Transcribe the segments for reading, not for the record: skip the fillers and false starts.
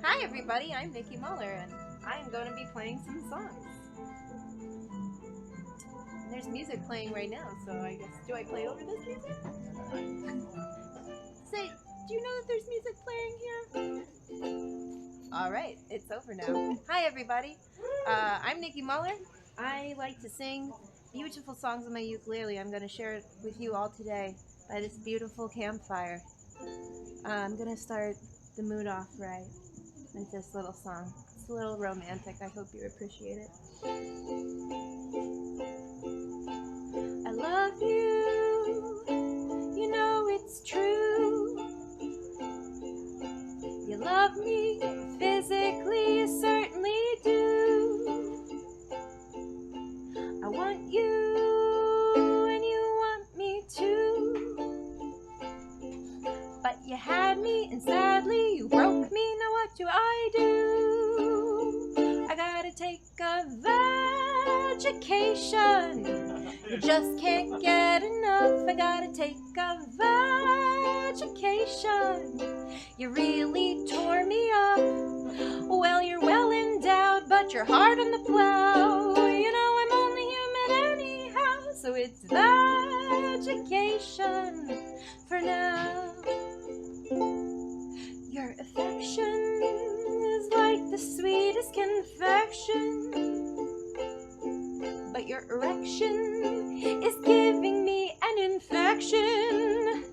Hi everybody, I'm Nikki Muller and I'm going to be playing some songs. There's music playing right now, so I guess, do I play over this music? Say, do you know that there's music playing here? Alright, it's over now. Hi everybody, I'm Nikki Muller. I like to sing beautiful songs on my ukulele. I'm going to share it with you all today by this beautiful campfire. I'm going to start the mood off right with this little song. It's a little romantic. I hope you appreciate it. I love you, you know it's true. You love me physically, you certainly do. I want you and you want me too. But you had me and sadly you broke me. Now what do? I gotta take a vacation. You just can't get enough. I gotta take a vacation. You really tore me up. Well, you're well endowed, but you're hard on the plow. You know I'm only human anyhow, so it's vacation for now. Your affection is like the sweetest confection, but your erection is giving me an infection.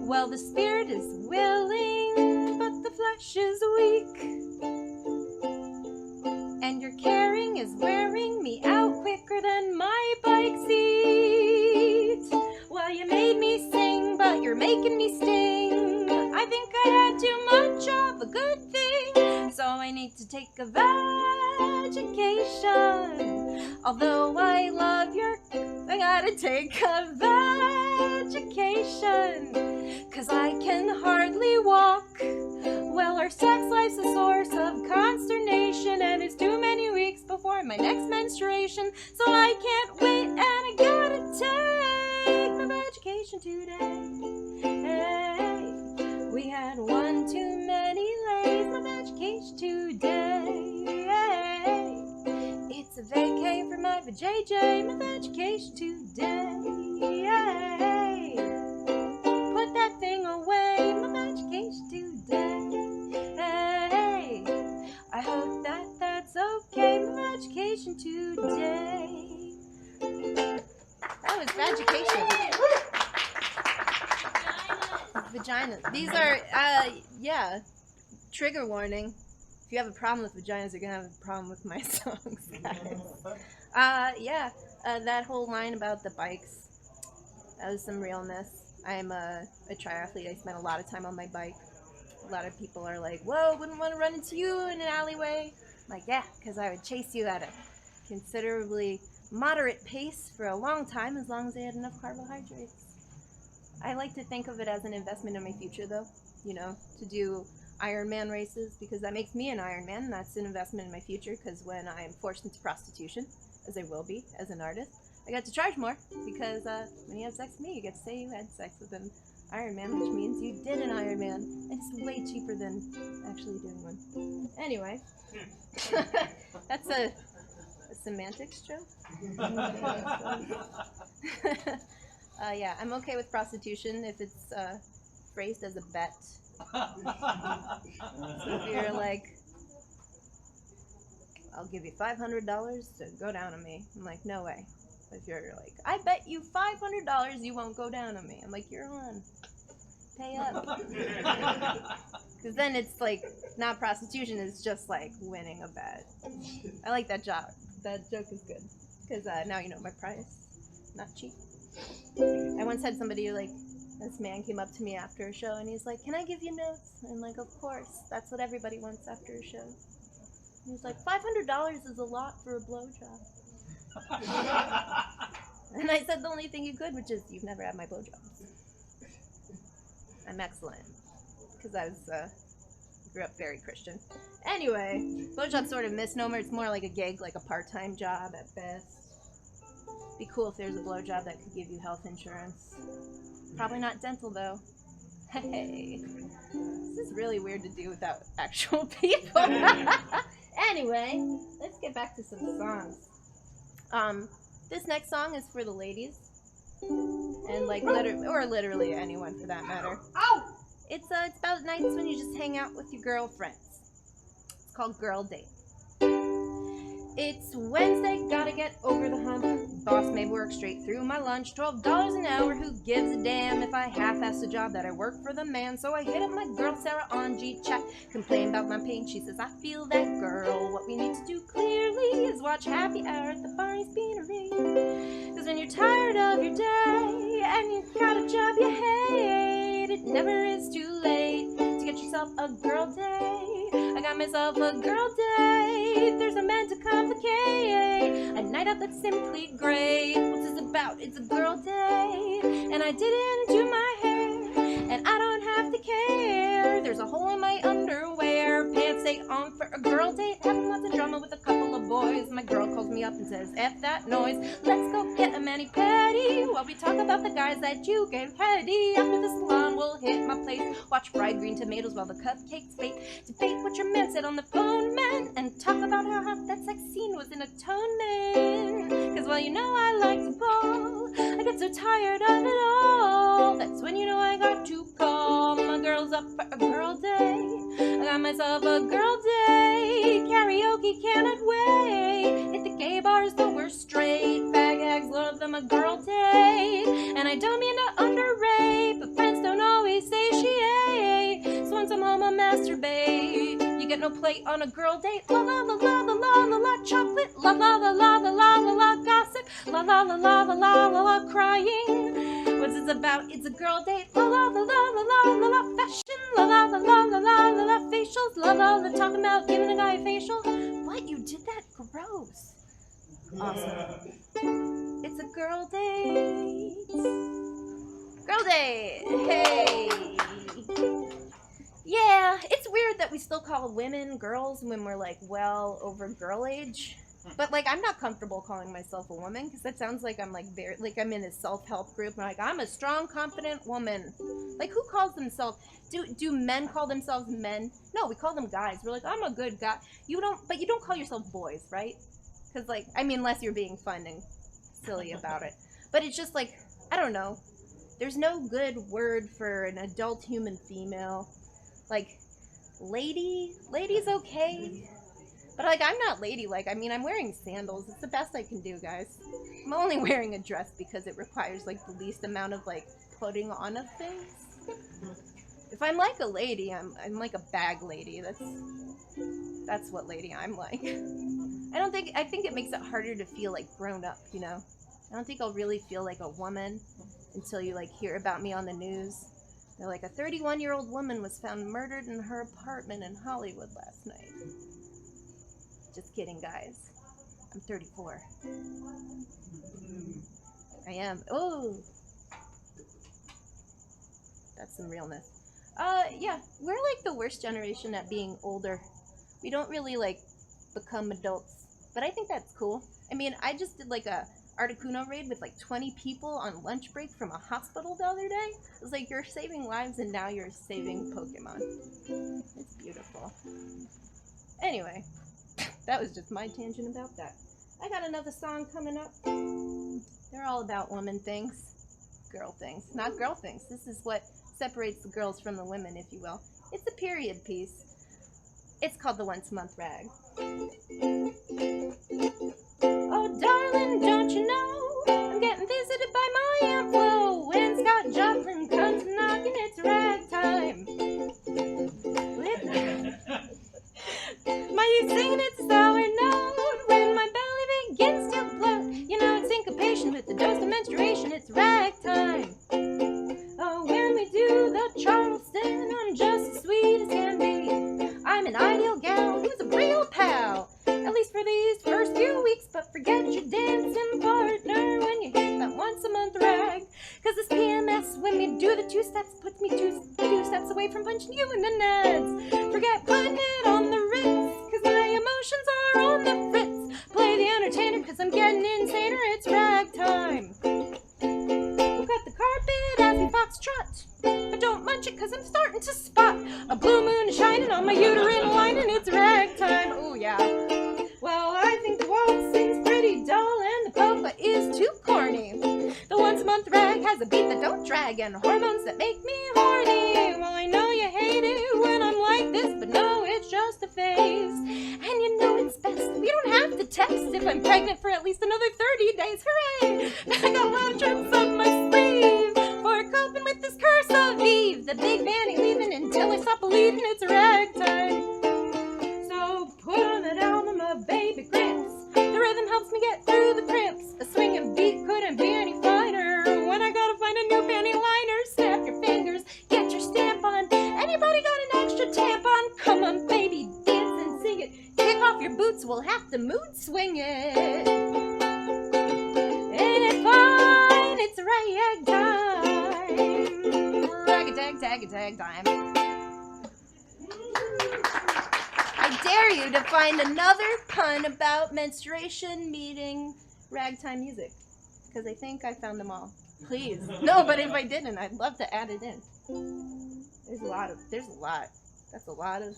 Well, the spirit is willing, but the flesh is weak, and your caring is wearing me out quicker than my bike seat. Well, you made me sing, but you're making me sting. I think I had too much of a good thing, so I need to take a vacation. Although I love I gotta take a vacation, 'cause I can hardly walk. Well, our sex life's a source of consternation, and it's too many weeks before my next menstruation, so I can't wait, and I gotta take my vacation today. Hey, we had one too many lays, my vacation today. Hey, it's a vacay for my vajayjay, my vacation today. Hey, put that thing away, my vacation today. Hey, I hope that that's okay, my vacation today. That was vacation. Vagina. These are, yeah, trigger warning. If you have a problem with vaginas, you're gonna have a problem with my songs, guys. That whole line about the bikes, that was some realness. I'm a triathlete. I spend a lot of time on my bike. A lot of people are like, whoa, wouldn't want to run into you in an alleyway. I'm like, yeah, because I would chase you at a considerably moderate pace for a long time, as long as I had enough carbohydrates. I like to think of it as an investment in my future, though, you know, to do Ironman races, because that makes me an Ironman, and that's an investment in my future, because when I am forced into prostitution, as I will be as an artist, I get to charge more, because when you have sex with me, you get to say you had sex with an Ironman, which means you did an Ironman, and it's way cheaper than actually doing one. Anyway, that's a semantics joke. Yeah, I'm okay with prostitution if it's phrased as a bet. So if you're like, I'll give you $500 to go down on me, I'm like, no way. If you're like, I bet you $500 you won't go down on me, I'm like, you're on. Pay up. Because then it's like, not prostitution, it's just like winning a bet. I like that joke. That joke is good. Because now you know my price. Not cheap. I once had somebody like, this man came up to me after a show and he's like, can I give you notes? And I'm like, of course. That's what everybody wants after a show. He was like, $500 is a lot for a blowjob. And I said the only thing you could, which is you've never had my blowjob. I'm excellent. Because I was, grew up very Christian. Anyway, blowjob's sort of a misnomer. It's more like a gig, like a part-time job at best. Be cool if there's a blowjob that could give you health insurance. Probably not dental, though. Hey. This is really weird to do without actual people. Anyway, let's get back to some songs. This next song is for the ladies. And like literally anyone for that matter. It's about nights when you just hang out with your girlfriends. It's called Girl Date. It's Wednesday, gotta get over the hump. Boss made work straight through my lunch. $12 an hour, who gives a damn if I half-ass the job that I work for the man. So I hit up my girl Sarah on G-Chat, complain about my pain. She says, I feel that, girl. What we need to do clearly is watch Happy Hour at the Barney's Beanery. Cause when you're tired of your day and you've got a job you hate, it never is too late to get yourself a girl date. I got myself a girl date. There's no man to complicate a night out that's simply great. What's this about? It's a girl date, and I didn't do my hair, and I don't have to care. There's a hole in my underwear. Pants stay on for a girl date. Having lots of drama with a couple of boys. My girl calls me up and says, F that noise. Let's go get a mani-pedi while we talk about the guys that you gave heady. After the salon, we'll hit my place. Watch fried green tomatoes while the cupcakes bake. Debate what your man said on the phone, man, and talk about how hot that sex scene was in Atonement. Cause well, you know I like to ball. I get so tired of it all. That's when you know I got to call my girls up for a girl day. I got myself a girl day. Karaoke cannot wait. Hit the gay bars though we're straight. Fag hags love them a girl day. And I don't mean to underrate, but friends don't always say she ate. So once I'm home I'll masturbate. You get no play on a girl date. La la la la la la la la chocolate. La la la la la la la la gossip. La la la la la la la la crying. What's this about? It's a girl date. La la la la la la la la fashion. La la la la la la la la facials. La la la talking about giving a guy a facial. What? You did that? Gross. Awesome. It's a girl date. Girl date. Hey. Yeah, it's weird that we still call women girls when we're like well over girl age. But like I'm not comfortable calling myself a woman because that sounds like I'm like very like I'm in a self-help group and like I'm a strong, confident woman. Like who calls themselves? Do men call themselves men? No, we call them guys. We're like I'm a good guy. You don't call yourself boys, right? Because like I mean unless you're being fun and silly about it. But it's just like I don't know. There's no good word for an adult human female. Like, lady's okay, but like I'm not ladylike. I mean, I'm wearing sandals. It's the best I can do, guys. I'm only wearing a dress because it requires like the least amount of like putting on of things. If I'm like a lady, I'm like a bag lady. That's what lady I'm like. I think it makes it harder to feel like grown up, you know. I don't think I'll really feel like a woman until you like hear about me on the news. They're like, a 31-year-old woman was found murdered in her apartment in Hollywood last night. Just kidding, guys. I'm 34. I am. Oh! That's some realness. Yeah, we're like the worst generation at being older. We don't really like become adults. But I think that's cool. I mean, I just did like a Articuno raid with like 20 people on lunch break from a hospital the other day. It was like, you're saving lives and now you're saving Pokemon. It's beautiful. Anyway, that was just my tangent about that. I got another song coming up. They're all about woman things. Girl things. Not girl things. This is what separates the girls from the women, if you will. It's a period piece. It's called the Once a Month Rag. Oh, darling, don't you know I'm getting visited by my Aunt Flo. When Scott Joplin comes knocking, it's rag time. My youth singing it's a sour note when my belly begins to float. You know it's syncopation with the dose of menstruation. It's rag time. Oh, when we do the Charleston, I'm just as sweet as can be. I'm an ideal gal who's a real pal. At least for these first few weeks, but forget your dancing partner when you hit that once a month rag. Cause this PMS, when we do the two steps, puts me two steps away from punching you in the nuts. Forget putting it on the Ritz, cause my emotions are on the fritz. Play the entertainer, cause I'm getting insaner, it's rag time. We'll cut the carpet as we foxtrot, but don't munch it cause whining on my uterine lining. It's ragtime. Oh yeah. Well, I think the world seems pretty dull and the polka is too corny. The once-a-month rag has a beat that don't drag and hormones that make me horny. Well, I know you hate it when I'm like this, but no, it's just a phase. And you know it's best we don't have to text if I'm pregnant for at least another 30 days. Hooray! I got love trips up my sleeve for coping with this curse of Eve. The big band ain't leaving until I stop bleeding. It's ragtime. So put on that album of Baby Gramps. The rhythm helps me get through the cramps. A swinging beat couldn't be any finer. When I gotta find a new panty liner, snap your fingers, get your stamp on. Anybody got an extra tampon? Come on, baby, dance and sing it. Kick off your boots, we'll have to mood swing it. Ain't it fine? It's rag time. Rag-a-tag-tag-a-tag time. I dare you to find another pun about menstruation meeting ragtime music, because I think I found them all. Please. No, but if I didn't, I'd love to add it in. There's a lot. That's a lot of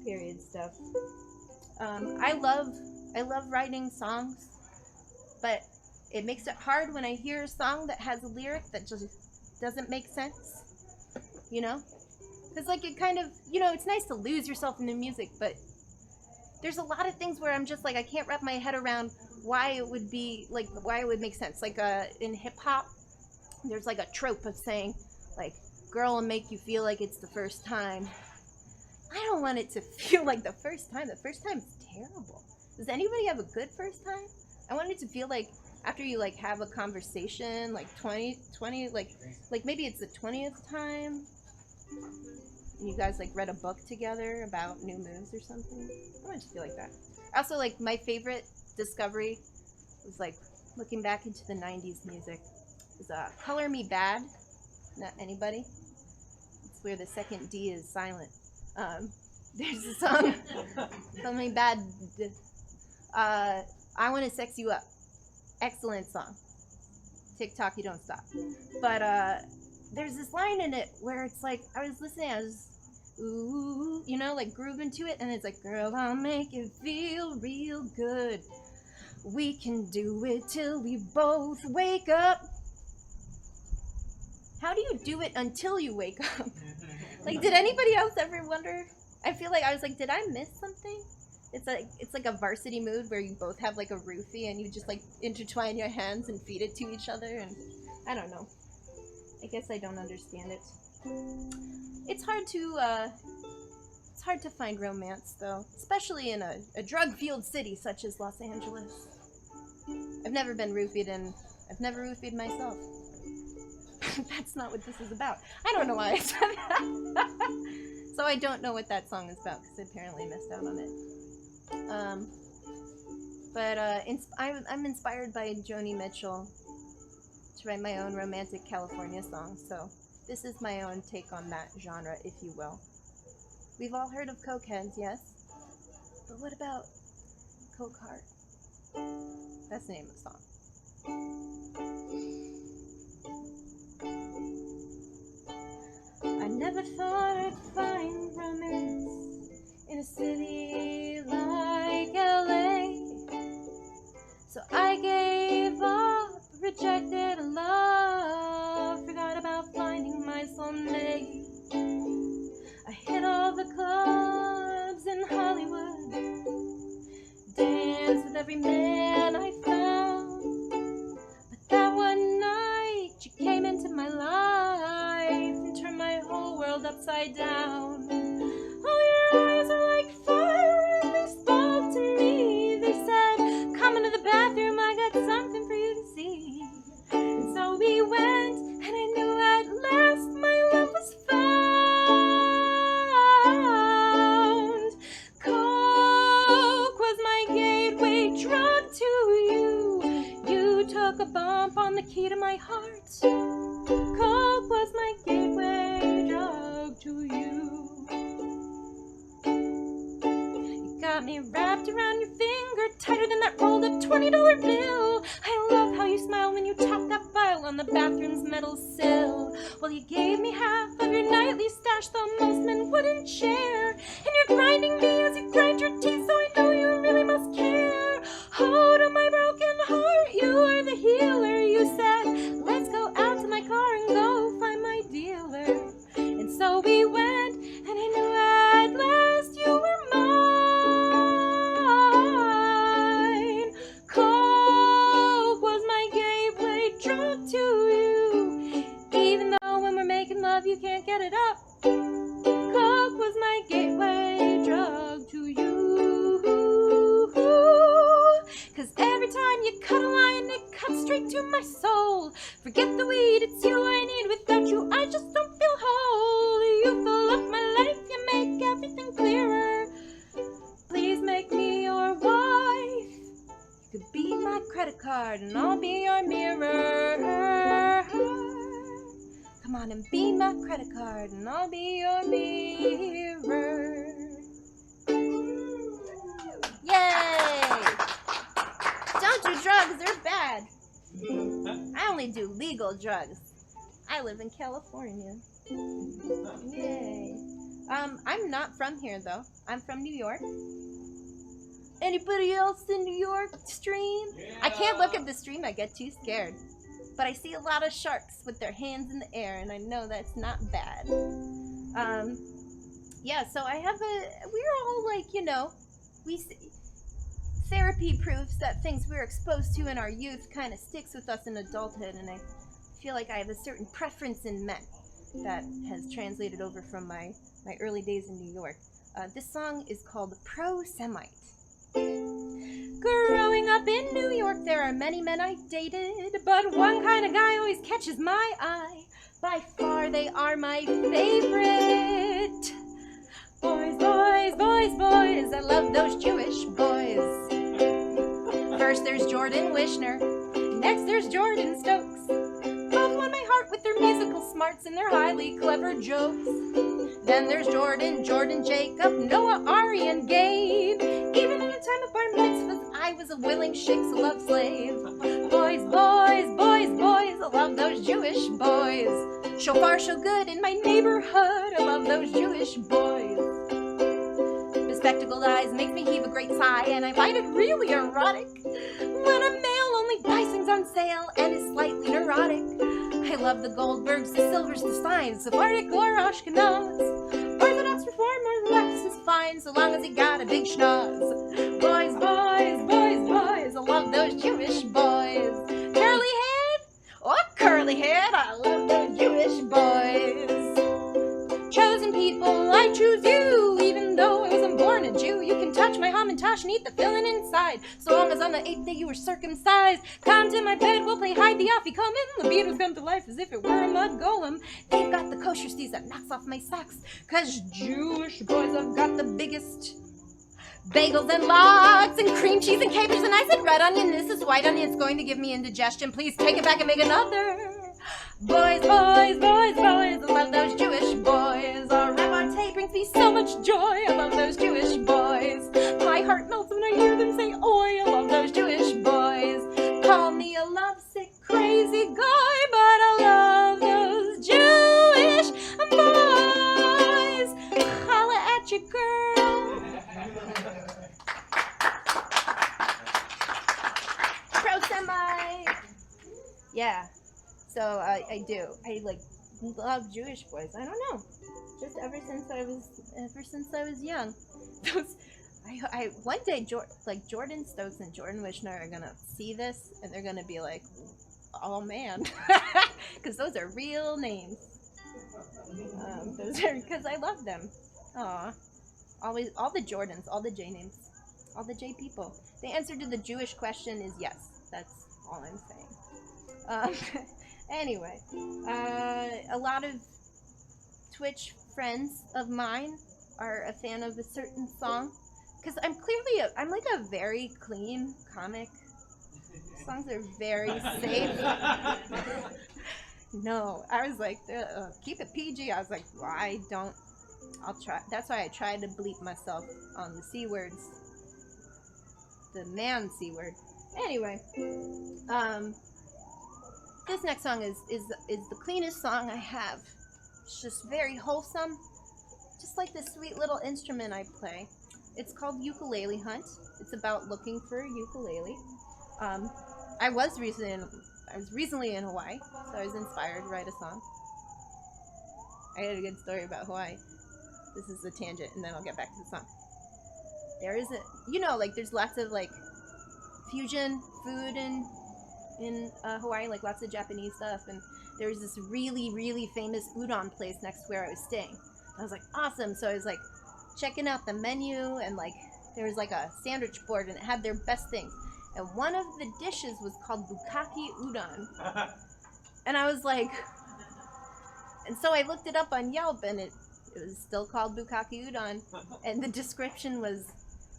period stuff. I love writing songs, but it makes it hard when I hear a song that has a lyric that just doesn't make sense, you know? Because, like, it kind of, you know, it's nice to lose yourself in the music, but there's a lot of things where I'm just, like, I can't wrap my head around why it would be, like, why it would make sense. Like, in hip-hop, there's, like, a trope of saying, like, girl will make you feel like it's the first time. I don't want it to feel like the first time. The first time's terrible. Does anybody have a good first time? I want it to feel like after you, like, have a conversation, like, 20, like maybe it's the 20th time. And you guys, like, read a book together about new moves or something. I want it to feel like that. Also, like, my favorite discovery was, like, looking back into the 90s music was Color Me Bad. Not anybody? It's where the second D is silent. There's a song, Color Me Bad. I Want to Sex You Up. Excellent song. TikTok, you don't stop. But there's this line in it where it's like, I was listening, I was, ooh, you know, like grooving to it, and it's like, girl, I'll make it feel real good. We can do it till we both wake up. How do you do it until you wake up? Like, did anybody else ever wonder? I feel like I was like, did I miss something? It's like a varsity mood where you both have like a roofie and you just like intertwine your hands and feed it to each other, and I don't know. I guess I don't understand it. It's hard to find romance though, especially in a drug-fueled city such as Los Angeles. I've never been roofied and I've never roofied myself. That's not what this is about. I don't know why I said that. So I don't know what that song is about because I apparently missed out on it. I'm inspired by Joni Mitchell to write my own romantic California song, so this is my own take on that genre, if you will. We've all heard of cokeheads, yes? But what about Coke Heart? That's the name of the song. I never thought I'd find romance in a city like LA. So I gave up, rejected love, forgot about finding my soulmate. I hit all the clubs in Hollywood, danced with every man I found. But that one night you came into my life and turned my whole world upside down. Oh, your eyes are like fire and they spoke to me. They said, come into the bathroom, I got something for you to see. And so we went, and I knew at last my love was found. Coke was my gateway drug to you. You took a bump on the key to my heart. Coke was my gateway drug to you. You got me wrapped around your finger, tighter than that rolled up $20 bill. I love how you smile when you talk that pile on the bathroom's metal sill. Well, you gave me half of your nightly stash, though most men wouldn't share. And you're grinding me as you grind your teeth, so I know you really must care. Oh, to my broken heart, you are the healer. You said, let's go out to my car and go find my dealer. And so we went, and I knew at last you were mine. Coke was my gateway drug to you. Even though when we're making love you can't get it up. Coke was my gateway drug to you. 'Cause every time you cut a line, it cuts straight to my soul. Forget the weed, it's you I need. Without you, I just don't feel whole. You fill up my life, you make everything clearer. Please make me your wife. You could be my credit card and I'll be your mirror. Come on and be my credit card and I'll be your mirror. Yay! Don't do drugs, they're bad. I only do legal drugs. I live in California. Yay. I'm not from here though. I'm from New York. Anybody else in New York stream? Yeah. I can't look at the stream, I get too scared. But I see a lot of sharks with their hands in the air, and I know that's not bad. Yeah, so I have we're all like, you know, therapy proves that things we're exposed to in our youth kind of sticks with us in adulthood, and I feel like I have a certain preference in men that has translated over from my early days in New York. This song is called Pro-Semite. Growing up in New York, there are many men I've dated, but one kind of guy always catches my eye. By far, they are my favorite. Boys, boys, boys, boys, I love those Jewish boys. First, there's Jordan Wishner. Next, there's Jordan Stokes. Both won my heart with their musical smarts and their highly clever jokes. Then there's Jordan, Jacob, Noah, Ari, and Gabe. Even in the time of bar mitzvahs, I was a willing sheikh's love slave. Boys, boys, boys, boys, I love those Jewish boys. Shofar so good in my neighborhood, I love those Jewish boys. Bespectacled eyes make me heave a great sigh, and I find it really erotic when a male only buys things on sale and is slightly neurotic. I love the Goldbergs, the Silvers, the Steins, Sephardic or Ashkenaz. Orthodox Reform or Relax is fine, so long as he got a big schnoz. Boys, boys, boys, boys, I love those Jewish boys. Curly head or curly head, I love those Jewish boys. Chosen people, I choose you, even though I wasn't born a Jew. You can touch my hamantash and eat the filling inside, so long as on the 8th day you were circumcised. Come to my bed, we'll play hide the off, you come in. The beat will come to life as if it were a mud golem. They've got the kosher steez that knocks off my socks, 'cause Jewish boys have got the biggest bagels and logs and cream cheese and capers. And I said red onion, this is white onion, it's going to give me indigestion. Please take it back and make another. Boys, boys, boys, boys, I love those Jewish boys. Our repartee brings me so much joy. I love those Jewish boys. My heart melts when I hear them say oi. I love those Jewish boys. Call me a lovesick, crazy guy, but I love those Jewish boys. Holla at your girl. Pro-Semite. Yeah. So I do. I like love Jewish boys. I don't know. Just ever since I was young. Those one day Jordan Stokes and Jordan Wishner are gonna see this and they're gonna be like, oh man, because those are real names. Those are because I love them. Aw, always all the Jordans, all the J names, all the J people. The answer to the Jewish question is yes. That's all I'm saying. Anyway, a lot of Twitch friends of mine are a fan of a certain song, because I'm like a very clean comic. Songs are very safe. No, I was like, keep it PG. I was like, well, I'll try. That's why I tried to bleep myself on the C words. The man C word. Anyway, This next song is the cleanest song I have. It's just very wholesome, just like this sweet little instrument I play. It's called Ukulele Hunt. It's about looking for a ukulele. I was recently in Hawaii, so I was inspired to write a song. I had a good story about Hawaii. This is a tangent, and then I'll get back to the song. There is there's lots of like fusion food in Hawaii, like lots of Japanese stuff, and there was this really, really famous udon place next to where I was staying. I was like, awesome. So I was like checking out the menu, and like there was like a sandwich board, and it had their best things. And one of the dishes was called bukkake udon. And I was like, and so I looked it up on Yelp, and it was still called bukkake udon, and the description was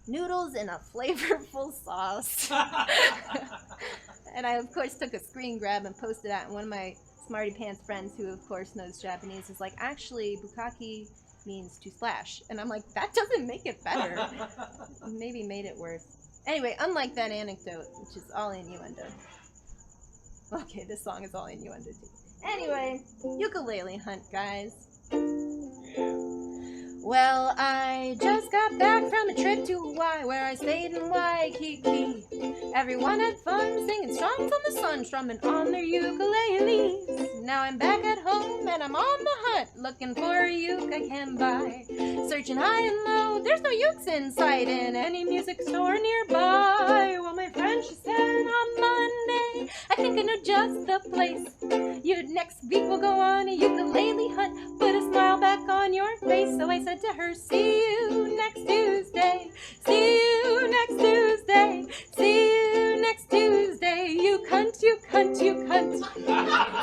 noodles in a flavorful sauce. And I, of course, took a screen grab and posted that, and one of my smarty pants friends, who of course knows Japanese, is like, actually, bukkake means to splash. And I'm like, that doesn't make it better. Maybe made it worse. Anyway, unlike that anecdote, which is all innuendo. Okay, this song is all innuendo too. Anyway, Ukulele Hunt, guys. Well, I just got back from a trip to Hawaii, where I stayed in Waikiki. Everyone had fun singing songs on the sun, strumming on their ukuleles. Now I'm back at home and I'm on the hunt, looking for a uke I can buy. Searching high and low, there's no ukes in sight in any music store nearby. Well, my friend, she said on Monday, I think I know just the place. Next week we'll go on a ukulele hunt, put a smile back on your face. So I said to her, see you next Tuesday. See you next Tuesday. See you next Tuesday. You cunt, you cunt, you cunt.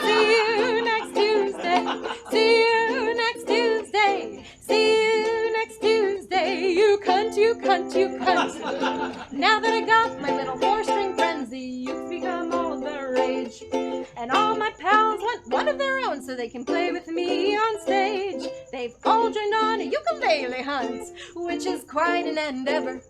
See you next Tuesday. See you next Tuesday. See you next Tuesday. You cunt, you cunt, you cunt. Now that I got my little four-string friends, the ukes become all the rage. And all my pals want one of their own so they can play with me on stage. They've all joined on a ukulele hunt, which is quite an endeavor.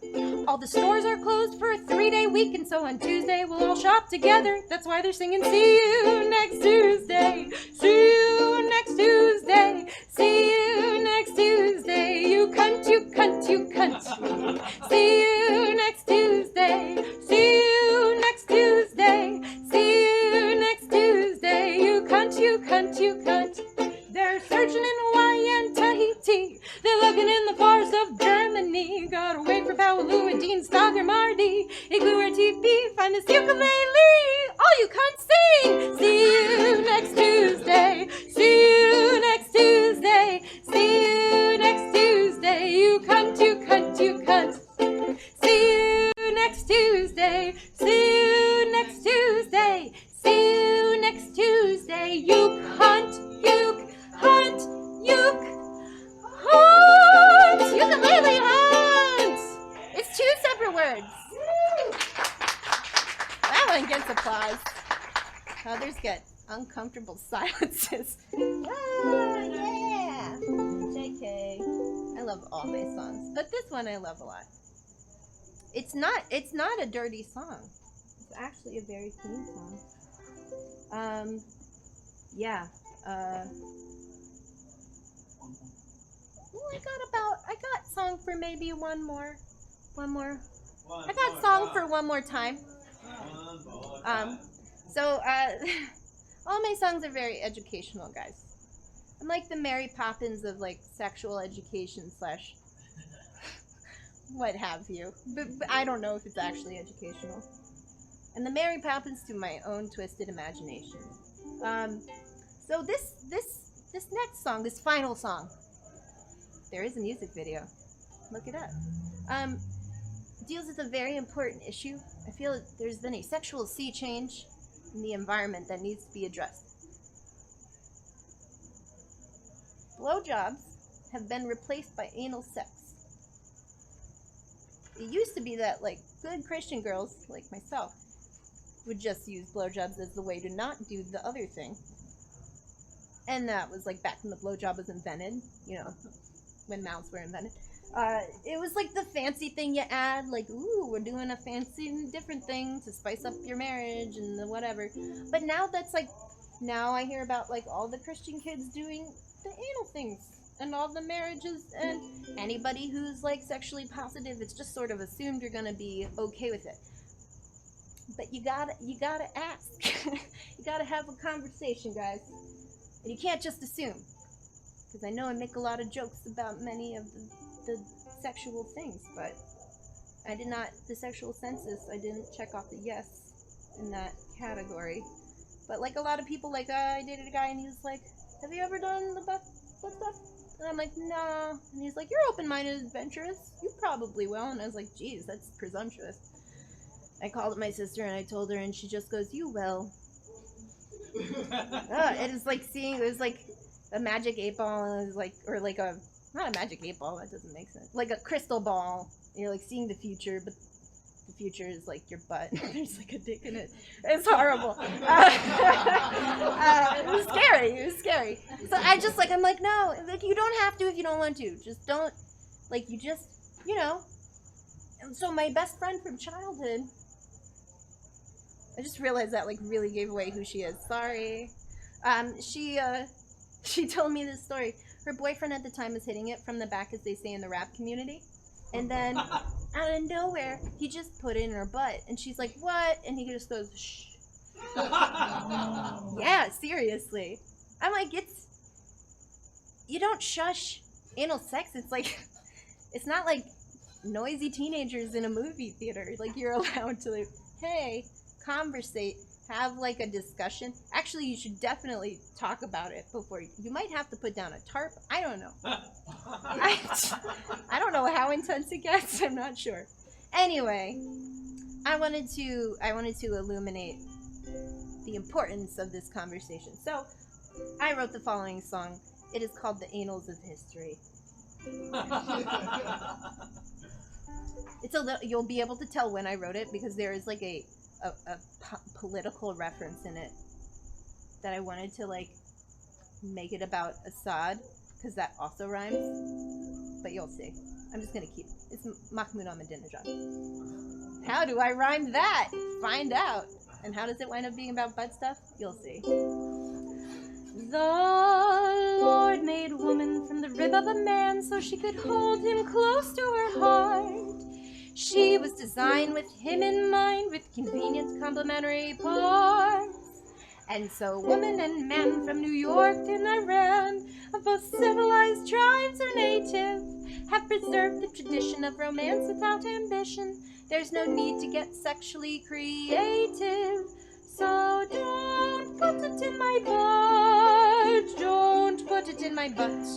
All the stores are closed for a 3-day week, and so on Tuesday we'll all shop together. That's why they're singing, see you next Tuesday. See you next Tuesday. See you next Tuesday. You cunt, you cunt, you cunt. See you next Tuesday. See you next Tuesday. See you next Tuesday. You cunt, you cunt, you cunt. They're searching in Hawaii and Tahiti. They're looking in the forest of Germany. Gotta wait for Paolo and Dean Stogger Marty. Igloo or TP, find this ukulele. All you cunts sing. See you next Tuesday. See you next Tuesday. See you next Tuesday. You cunt, you cunt, you cunt. See you next Tuesday. See you next Tuesday. See you next Tuesday. You cunt, you hunt, uke, hunt, ukulele hunt. It's 2 separate words. That one gets applause. Others get uncomfortable silences. Ah, yeah. JK. I love all my songs, but this one I love a lot. It's not a dirty song. It's actually a very clean song. Yeah. I got song for maybe one more. I got song for one more time. All my songs are very educational, guys. I'm like the Mary Poppins of like sexual education / what have you. But I don't know if it's actually educational. And the Mary Poppins to my own twisted imagination. So this next song, this final song, there is a music video. Look it up. Deals with a very important issue. I feel that there's been a sexual sea change in the environment that needs to be addressed. Blowjobs have been replaced by anal sex. It used to be that like good Christian girls like myself would just use blowjobs as the way to not do the other thing. And that was like back when the blowjob was invented, when mouths were invented. It was like the fancy thing you add, like, ooh, we're doing a fancy and different thing to spice up your marriage and the whatever. But now that's like, now I hear about like all the Christian kids doing the anal things and all the marriages, and anybody who's like sexually positive, it's just sort of assumed you're gonna be okay with it. But you gotta ask. You gotta have a conversation, guys, and you can't just assume. Because I know I make a lot of jokes about many of the sexual things, but I did not, the sexual census, I didn't check off the yes in that category. But like a lot of people, like I dated a guy and he was like, have you ever done the butt stuff? And I'm like, no. And he's like, you're open-minded and adventurous. You probably will. And I was like, geez, that's presumptuous. I called up my sister and I told her, and she just goes, you will. It is like seeing, it was like a magic 8-ball, and it was like, or like a, not a magic 8-ball, that doesn't make sense. Like a crystal ball. You're like seeing the future, but the future is like your butt. There's like a dick in it. It's horrible. It was scary. It was scary. So I just like, I'm like, no, like you don't have to if you don't want to. Just don't, like you just, you know. And so my best friend from childhood, I just realized that like really gave away who she is. Sorry. She told me this story. Her boyfriend at the time was hitting it from the back, as they say in the rap community. And then, out of nowhere, he just put it in her butt. And she's like, what? And he just goes, shh. Yeah, seriously. I'm like, you don't shush anal sex. It's like, it's not like noisy teenagers in a movie theater. Like, you're allowed to, like, hey, conversate, have like a discussion. Actually, you should definitely talk about it before you might have to put down a tarp. I don't know. I don't know how intense it gets. I'm not sure. Anyway, I wanted to illuminate the importance of this conversation. So I wrote the following song. It is called The Annals of History. It's a little, you'll be able to tell when I wrote it because there is like a political reference in it that I wanted to like make it about Assad, because that also rhymes, but you'll see. I'm just gonna keep it's Mahmoud Ahmadinejad. How do I rhyme that? Find out. And how does it wind up being about butt stuff? You'll see. The Lord made woman from the rib of a man so she could hold him close to her heart. She was designed with him in mind, with convenient complementary parts. And so woman and man from New York and Iran, of both civilized tribes or native, have preserved the tradition of romance without ambition. There's no need to get sexually creative. So don't put it in my butt. Don't put it in my butt.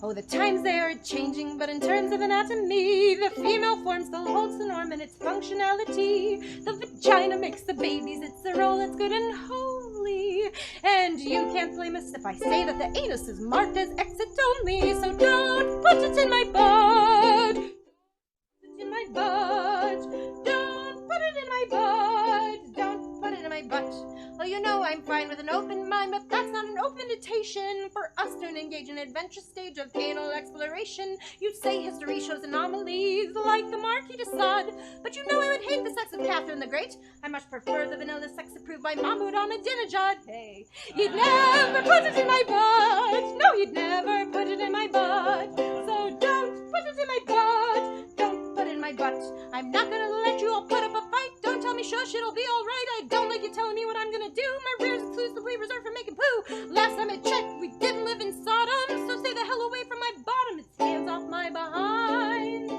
Oh, the times they are changing, but in terms of anatomy, the female form still holds the norm in its functionality. The vagina makes the babies, it's a role that's good and holy. And you can't blame us if I say that the anus is marked as exit only. So don't put it in my butt. Put it in my butt. Don't put it in my butt. Don't put it in my butt. Well, you know I'm fine with an open mind, but that's not an open invitation for us to engage in an adventurous stage of anal exploration. You say history shows anomalies like the Marquis de Sade, but you know I would hate the sex of Catherine the Great. I much prefer the vanilla sex approved by Mahmoud Ahmadinejad. Hey, you'd never put it in my butt. No, you'd never put it in my butt. So don't put it in my butt. Don't put it in my butt. I'm not gonna let you all put up a fight. Don't tell me shush, it'll be alright. I don't like you telling me what I'm gonna do. My rear's exclusively reserved for making poo. Last time I checked, we didn't live in Sodom, so stay the hell away from my bottom. It's hands off my behind.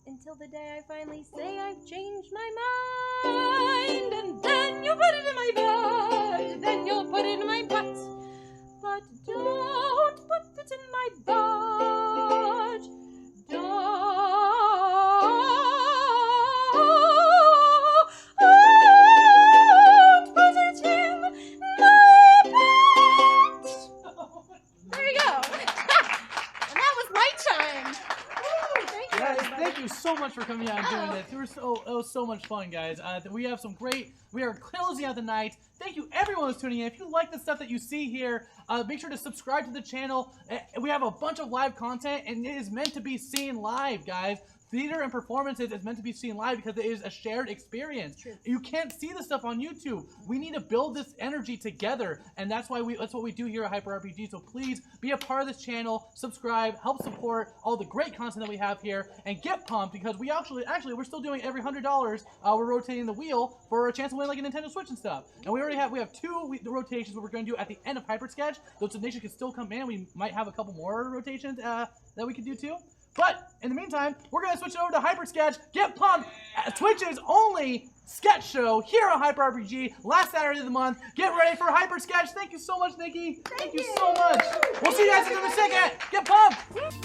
Until the day I finally say I've changed my mind. And then you'll put it in my butt. Then you'll put it in my butt. But don't put it in my butt. So much for coming out and doing this. It was so much fun, guys. We are closing out the night. Thank you, everyone who's tuning in. If you like the stuff that you see here, make sure to subscribe to the channel. We have a bunch of live content, and it is meant to be seen live, guys. Theater and performances is meant to be seen live because it is a shared experience. True. You can't see the stuff on YouTube. We need to build this energy together, and that's what we do here at HyperRPG. So please be a part of this channel, subscribe, help support all the great content that we have here, and get pumped because we actually we're still doing every $100. We're rotating the wheel for a chance to win like a Nintendo Switch and stuff. And we have two rotations that we're going to do at the end of Hyper Sketch. Those donations can still come in. We might have a couple more rotations that we could do too. But in the meantime, we're going to switch it over to Hyper Sketch. Get pumped! Twitch's only sketch show here on HyperRPG, last Saturday of the month. Get ready for Hyper Sketch. Thank you so much, Nikki. Thank you so much. We'll see you guys in a second. Get pumped!